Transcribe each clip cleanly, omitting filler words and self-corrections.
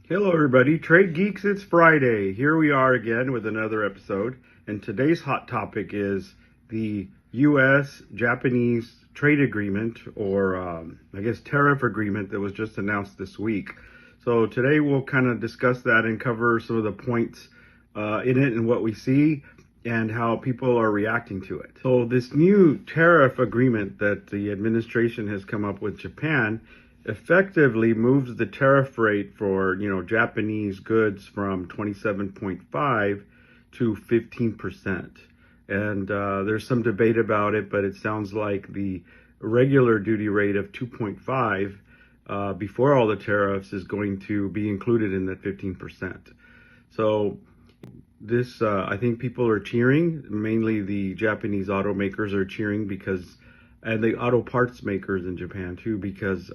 Hello everybody, Trade Geeks, it's Friday. Here we are again with another episode. And today's hot topic is the U.S.-Japanese trade agreement, or I guess tariff agreement that was just announced this week. So today we'll kind of discuss that and cover some of the points in it and what we see and how people are reacting to it. So this new tariff agreement that the administration has come up with Japan effectively moves the tariff rate for, Japanese goods from 27.5 to 15%. And there's some debate about it, but it sounds like the regular duty rate of 2.5 before all the tariffs is going to be included in that 15%. So this, I think people are cheering, mainly the Japanese automakers are cheering and the auto parts makers in Japan too, because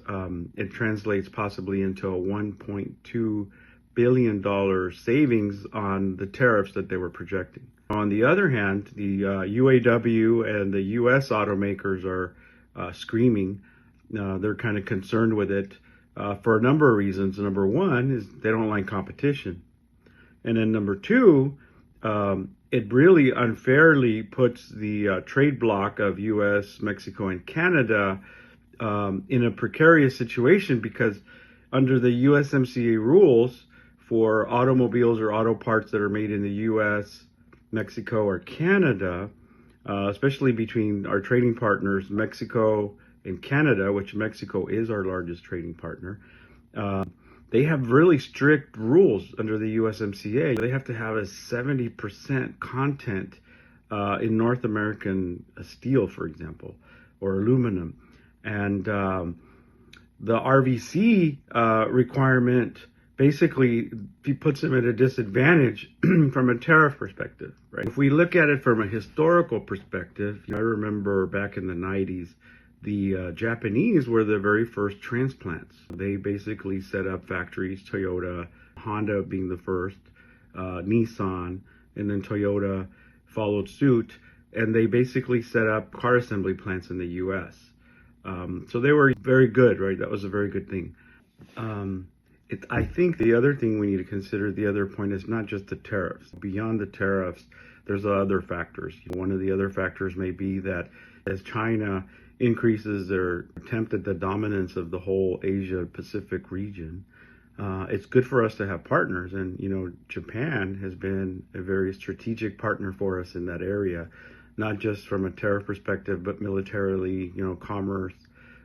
it translates possibly into a $1.2 billion savings on the tariffs that they were projecting. On the other hand, the UAW and the US automakers are screaming. They're kind of concerned with it for a number of reasons. Number one is they don't like competition. And then number two, it really unfairly puts the trade bloc of US, Mexico, and Canada in a precarious situation, because under the USMCA rules for automobiles or auto parts that are made in the US, Mexico, or Canada, especially between our trading partners, Mexico and Canada, which Mexico is our largest trading partner, they have really strict rules under the USMCA. They have to have a 70% content in North American steel, for example, or aluminum. And the RVC requirement basically puts them at a disadvantage from a tariff perspective, right? If we look at it from a historical perspective, I remember back in the 90s, the Japanese were the very first transplants. They basically set up factories, Toyota, Honda being the first, Nissan, and then Toyota followed suit, and they basically set up car assembly plants in the US. So they were very good, right? That was a very good thing. I think the other thing we need to consider, the other point, is not just the tariffs. Beyond the tariffs, there's other factors. One of the other factors may be that as China increases their attempt at the dominance of the whole Asia Pacific region, it's good for us to have partners. And, Japan has been a very strategic partner for us in that area, not just from a tariff perspective, but militarily, commerce.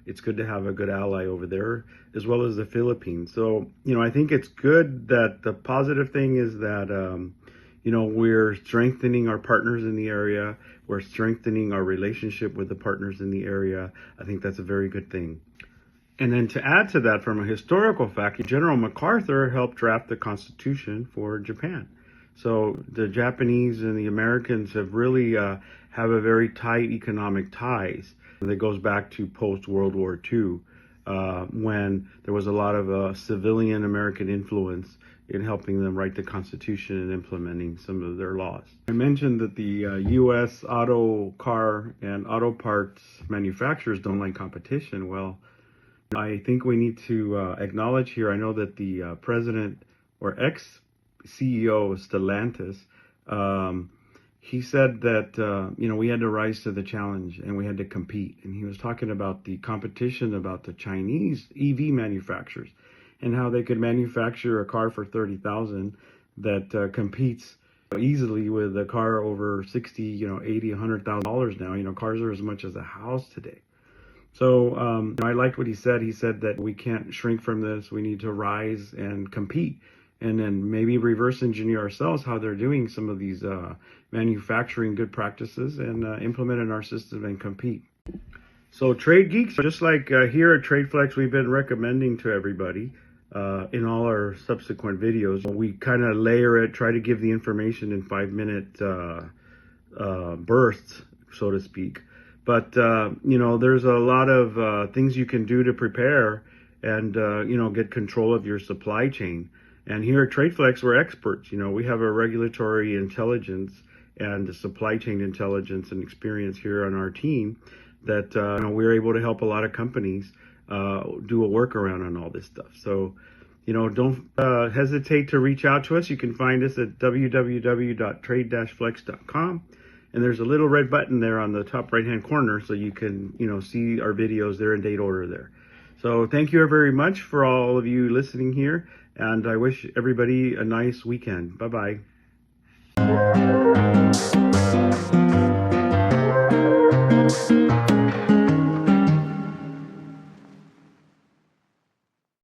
It's good to have a good ally over there, as well as the Philippines. So, I think it's good that the positive thing is that, we're strengthening our partners in the area. We're strengthening our relationship with the partners in the area. I think that's a very good thing. And then to add to that, from a historical fact, General MacArthur helped draft the Constitution for Japan. So the Japanese and the Americans have really have a very tight economic ties that goes back to post-World War II, when there was a lot of civilian American influence in helping them write the Constitution and implementing some of their laws. I mentioned that the U.S. auto, car, and auto parts manufacturers don't like competition. Well, I think we need to acknowledge here, I know that the president or ex-CEO of Stellantis, he said that, we had to rise to the challenge and we had to compete. And he was talking about the competition about the Chinese EV manufacturers and how they could manufacture a car for $30,000 that competes easily with a car over $60, $80, $100,000 now. Cars are as much as a house today. So I liked what he said. He said that we can't shrink from this. We need to rise and compete, and then maybe reverse engineer ourselves how they're doing some of these manufacturing good practices and implement in our system and compete. So Trade Geeks, just like here at TradeFlex, we've been recommending to everybody in all our subsequent videos. We kind of layer it, try to give the information in 5-minute bursts, so to speak. But, there's a lot of things you can do to prepare and, get control of your supply chain. And here at TradeFlex, we're experts. We have a regulatory intelligence and a supply chain intelligence and experience here on our team that, we're able to help a lot of companies do a workaround on all this stuff. So, don't hesitate to reach out to us. You can find us at www.trade-flex.com. And there's a little red button there on the top right-hand corner, so you can, see our videos there in date order there. So thank you very much for all of you listening here, and I wish everybody a nice weekend. Bye-bye.